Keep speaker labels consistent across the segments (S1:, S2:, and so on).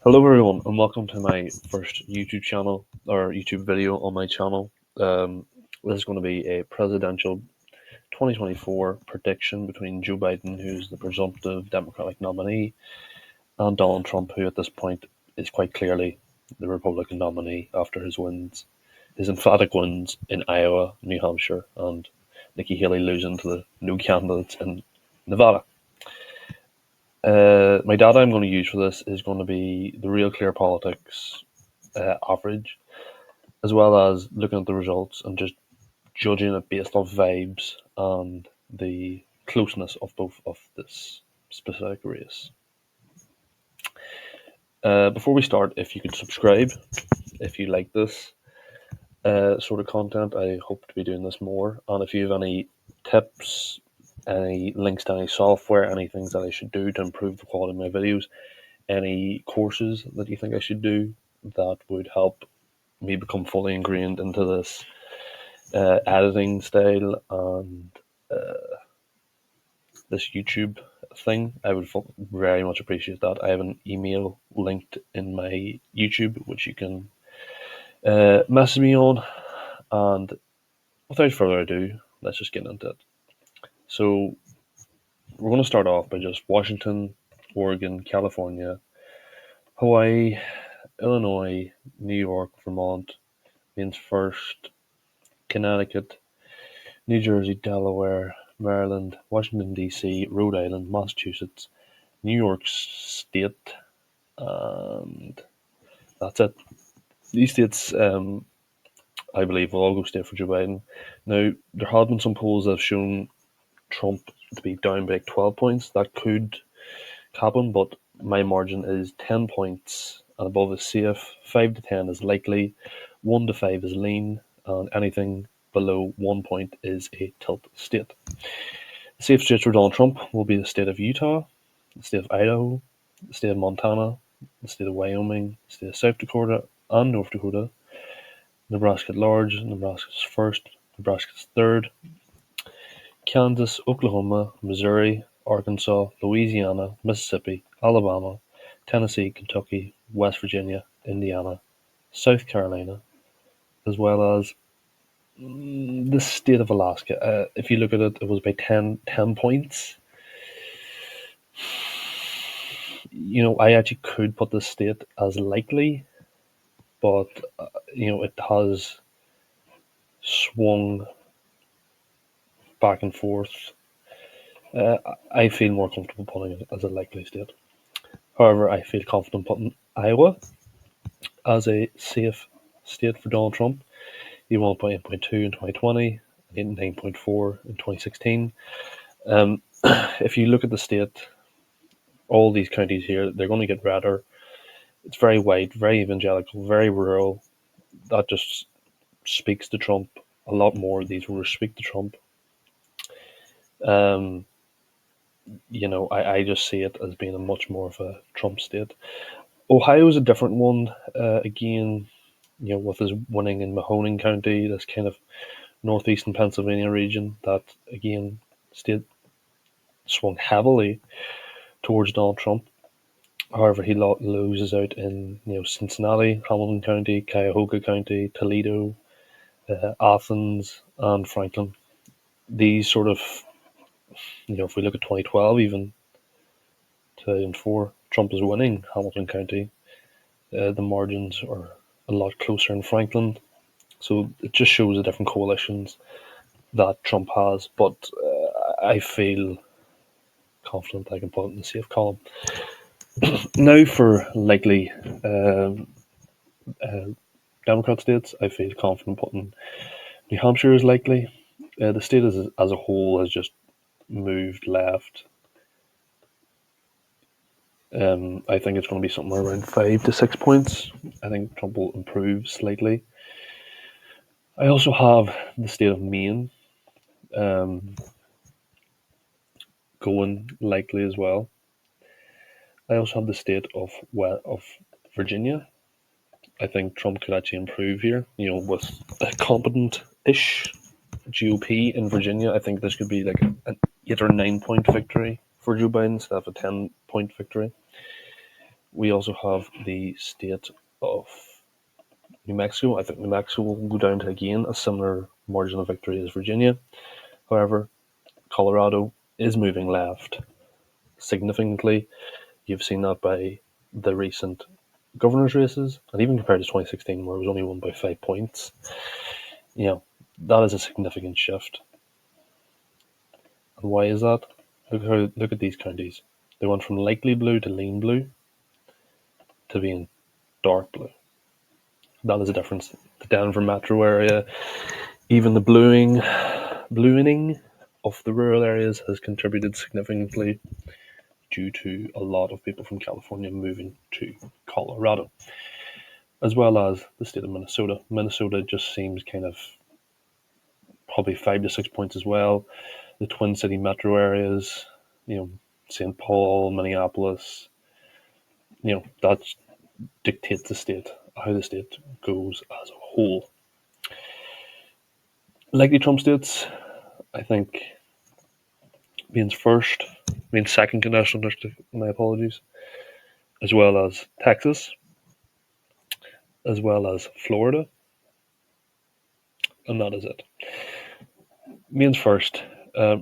S1: Hello everyone and welcome to my first YouTube channel or YouTube video on my channel. This is going to be a presidential 2024 prediction between Joe Biden, who's the presumptive Democratic nominee, and Donald Trump, who at this point is quite clearly the Republican nominee after his emphatic wins in Iowa, New Hampshire, and Nikki Haley losing to the no candidates in Nevada. My data I'm going to use for this is going to be the Real Clear Politics average, as well as looking at the results and just judging it based off vibes and the closeness of both of this specific race. Before we start, if you could subscribe if you like this sort of content. I hope to be doing this more, and if you have any tips, any links to any software, any things that I should do to improve the quality of my videos, any courses that you think I should do that would help me become fully ingrained into this editing style and this YouTube thing, I would very much appreciate that. I have an email linked in my YouTube which you can message me on, and without further ado, let's just get into it. So we're going to start off by just Washington, Oregon, California, Hawaii, Illinois, New York, Vermont, Maine's first, Connecticut, New Jersey, Delaware, Maryland, Washington D.C., Rhode Island, Massachusetts, New York State, and that's it. These states, I believe, will all go straight for Joe Biden. Now, there have been some polls that have shown Trump to be down by 12 points. That could happen, but my margin is 10 points and above is safe, 5 to 10 is likely, 1 to 5 is lean, and anything below 1 point is a tilt state. The safe states for Donald Trump will be the state of Utah, the state of Idaho, the state of Montana, the state of Wyoming, the state of South Dakota and North Dakota, Nebraska at large, Nebraska's first, Nebraska's third, Kansas, Oklahoma, Missouri, Arkansas, Louisiana, Mississippi, Alabama, Tennessee, Kentucky, West Virginia, Indiana, South Carolina, as well as the state of Alaska. If you look at it, it was by 10 points. You know, I actually could put this state as likely, but, it has swung back and forth. I feel more comfortable putting it as a likely state. However, I feel confident putting Iowa as a safe state for Donald Trump. He won by 8.2 in 2020, 9.4 in 2016. If you look at the state, all these counties here, they're going to get redder. It's very white, very evangelical, very rural. That just speaks to Trump a lot more. These will speak to Trump. I just see it as being a much more of a Trump state. Ohio is a different one. Again, with his winning in Mahoning County, this kind of northeastern Pennsylvania region, that again state swung heavily towards Donald Trump. However, he loses out in Cincinnati, Hamilton County, Cuyahoga County, Toledo, Athens, and Franklin. These sort of, if we look at 2012, even 2004, Trump is winning Hamilton County. The margins are a lot closer in Franklin. So it just shows the different coalitions that Trump has. But I feel confident I can put it in the safe column. Now for likely Democrat states, I feel confident putting New Hampshire is likely. The state as a whole has just moved left. I think it's going to be somewhere around 5 to 6 points. I think Trump will improve slightly. I also have the state of Maine going likely as well. I also have the state of Virginia. I think Trump could actually improve here. With a competent-ish GOP in Virginia, I think this could be like an 8 or 9 point victory for Joe Biden instead of a 10 point victory. We also have the state of New Mexico. I think New Mexico will go down to, again, a similar margin of victory as Virginia. However, Colorado is moving left significantly. You've seen that by the recent governor's races, and even compared to 2016, where it was only won by 5 points. That is a significant shift. And why is that? Look at these counties. They went from likely blue to lean blue to being dark blue. That is a difference. The Denver metro area, even the blueing of the rural areas has contributed significantly due to a lot of people from California moving to Colorado, as well as the state of Minnesota. Minnesota just seems kind of probably 5 to 6 points as well. The Twin City metro areas, St. Paul, Minneapolis, that dictates how the state goes as a whole. Likely Trump states, I think, means second congressional district, my apologies, as well as Texas, as well as Florida, and that is it. Means first,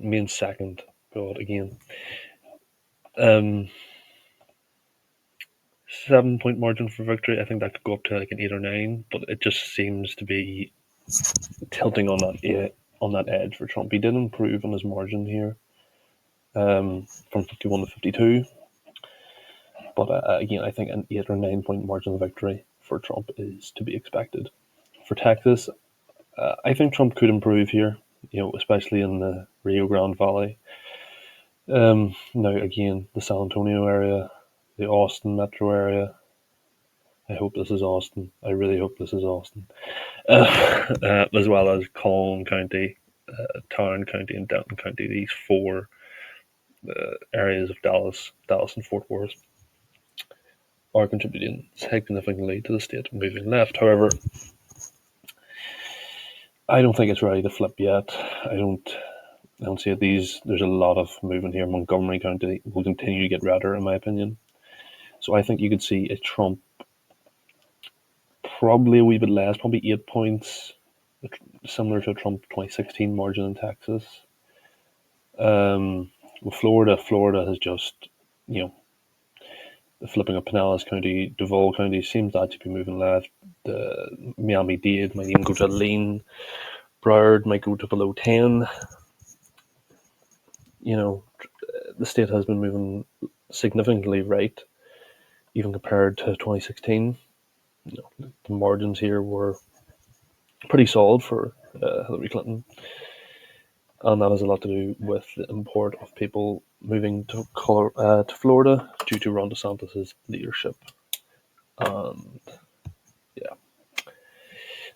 S1: means second, God, again. 7-point margin for victory. I think that could go up to like an 8 or 9, but it just seems to be tilting on that edge for Trump. He did improve on his margin here, from 51 to 52. But again, I think an 8 or 9-point margin of victory for Trump is to be expected. For Texas, I think Trump could improve here, especially in the Rio Grande Valley. Now, again, the San Antonio area, the Austin metro area. I hope this is Austin. I really hope this is Austin. As well as Collin County, Tarrant County, and Denton County. These 4 areas of Dallas and Fort Worth are contributing significantly to the state moving left. However, I don't think it's ready to flip yet. I don't see it. There's a lot of movement here. Montgomery County will continue to get redder, in my opinion. So I think you could see a Trump probably a wee bit less, probably 8 points, similar to a Trump 2016 margin in Texas. With Florida has just, the flipping of Pinellas County, Duval County seems to actually be moving left. The Miami-Dade might even go to lean. Broward might go to below 10. The state has been moving significantly right, even compared to 2016. The margins here were pretty solid for Hillary Clinton, and that has a lot to do with the import of people moving to Florida due to Ron DeSantis' leadership. And yeah,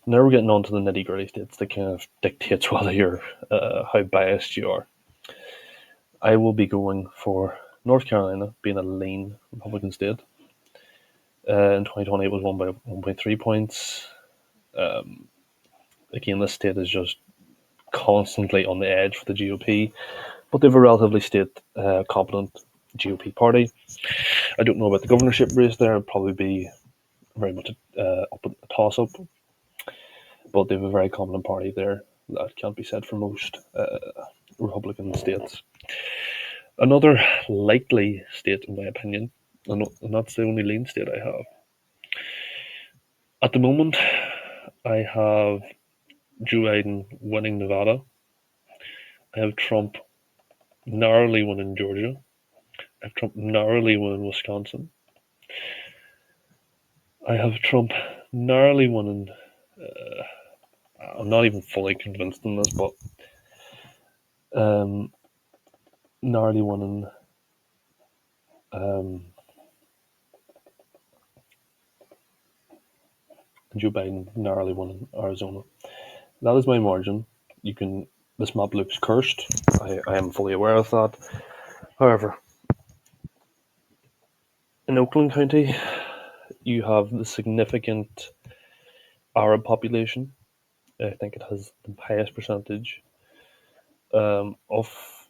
S1: now we're getting on to the nitty-gritty states that kind of dictates whether you're how biased you are. I will be going for North Carolina, being a lean Republican state. In 2020, it was won by 1.3 points. Again, this state is just constantly on the edge for the GOP, but they have a relatively competent GOP party. I don't know about the governorship race there. It'd probably be very much a toss-up, but they have a very competent party there. That can't be said for most Republican states. Another likely state, in my opinion, and that's the only lean state I have. At the moment, I have Joe Biden winning Nevada. I have Trump narrowly winning Georgia. I have Trump narrowly winning Wisconsin. I have Trump narrowly winning. I'm not even fully convinced in this, but narrowly winning. Joe Biden narrowly winning Arizona. That is my margin. This map looks cursed. I am fully aware of that. However, in Oakland County, you have the significant Arab population. I think it has the highest percentage of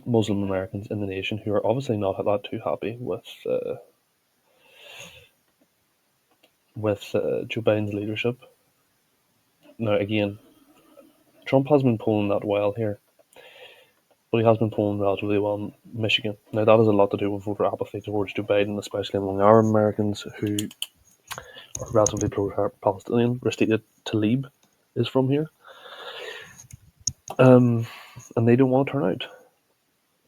S1: Muslim Americans in the nation who are obviously not that too happy with Joe Biden's leadership. Now, again, Trump has been polling that well here, but he has been polling relatively well in Michigan. Now, that has a lot to do with voter apathy towards Joe Biden, especially among Arab Americans who are relatively pro-Palestinian. Rashida Tlaib is from here, and they don't want to turn out.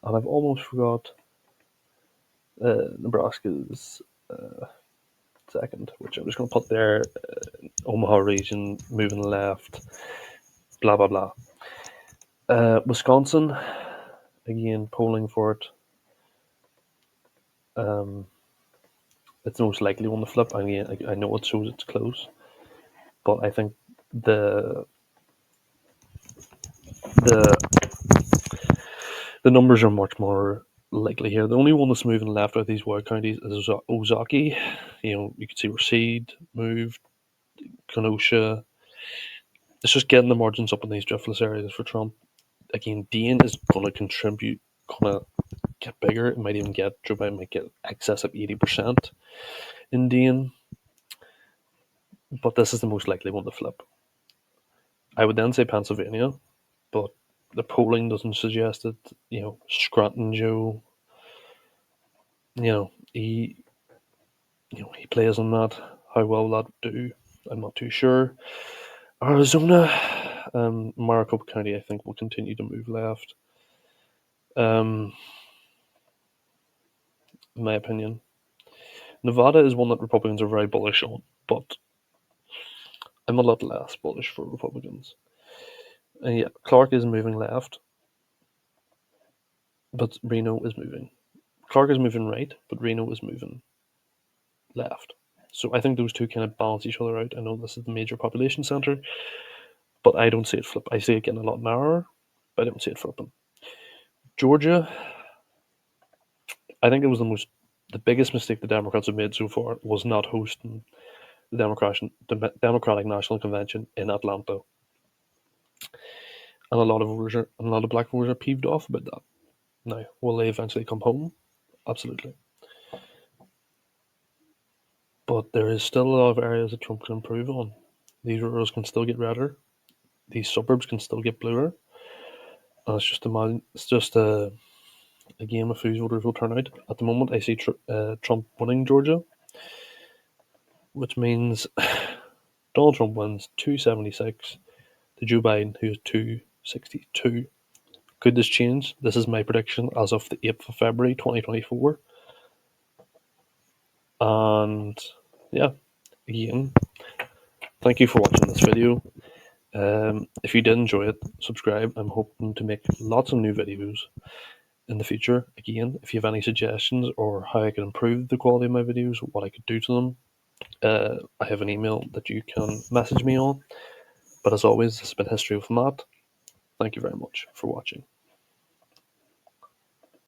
S1: And I've almost forgot Nebraska's second, which I'm just going to put there. Omaha region, moving left, blah, blah, blah. Wisconsin, again, polling for it. It's most likely one to flip. I mean, I know it shows it's close, but I think the the numbers are much more likely here. The only one that's moving left out of these wild counties is Ozaki. You can see Rashid moved, Kenosha. It's just getting the margins up in these driftless areas for Trump. Again, Dane is going to contribute, going to get bigger. It might even get Joe Biden might get excess of 80% in Dane, but this is the most likely one to flip. I would then say Pennsylvania, but the polling doesn't suggest it. Scranton Joe, he he plays on that. How well that would do, I'm not too sure. Arizona, Maricopa County, I think will continue to move left. In my opinion, Nevada is one that Republicans are very bullish on, but I'm a lot less bullish for Republicans. And yeah, Clark is moving left, but Reno is moving. Clark is moving right, but Reno is moving left. So I think those two kind of balance each other out. I know this is the major population center, but I don't see it flip. I see it getting a lot narrower, but I don't see it flipping. Georgia, I think it was the biggest mistake the Democrats have made so far was not hosting the Democratic National Convention in Atlanta. And a lot of black voters are peeved off about that. Now, will they eventually come home? Absolutely. But there is still a lot of areas that Trump can improve on. These rurals can still get redder. These suburbs can still get bluer. And it's just a game of whose voters will turn out. At the moment, I see Trump winning Georgia, which means Donald Trump wins 276 to Joe Biden, who is 262. Could this change? This is my prediction as of the 8th of February 2024. And yeah, again, thank you for watching this video. If you did enjoy it, subscribe. I'm hoping to make lots of new videos in the future. Again, if you have any suggestions or how I could improve the quality of my videos, what I could do to them, I have an email that you can message me on. But as always, this has been History with Matt. Thank you very much for watching.